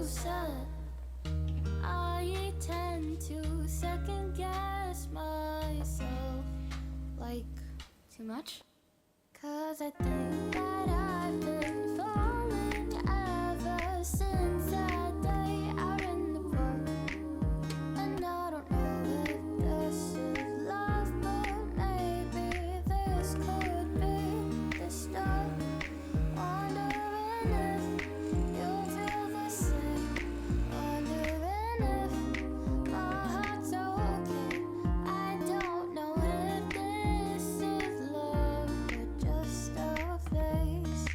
said I tend to second guess myself. Like, too much? 'Cause I think that I've been falling ever since that day out in the park. And I don't know if this is love, but maybe this could be the start. Wondering if you'll feel the same. Wondering if my heart's okay. I don't know if this is love or just a phase.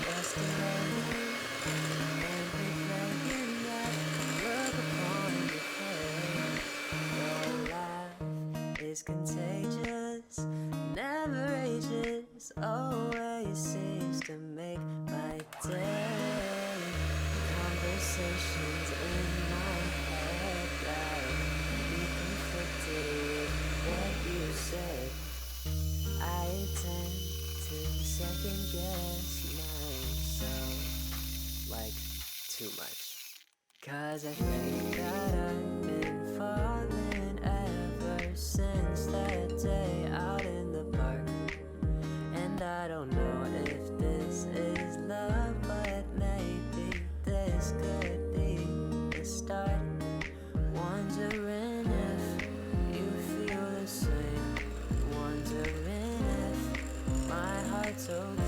Just a moment, and replaying that look upon your face. Your laugh is contagious, never ages, always seems to make my day. Conversations in my head that be conflicted with what you say. I tend to second guess myself, like, too much. 'Cause I think that I've been falling ever since that day out in the park. And I don't know if this is love, but maybe this could be the start. Wondering if you feel the same. Wondering if my heart's okay.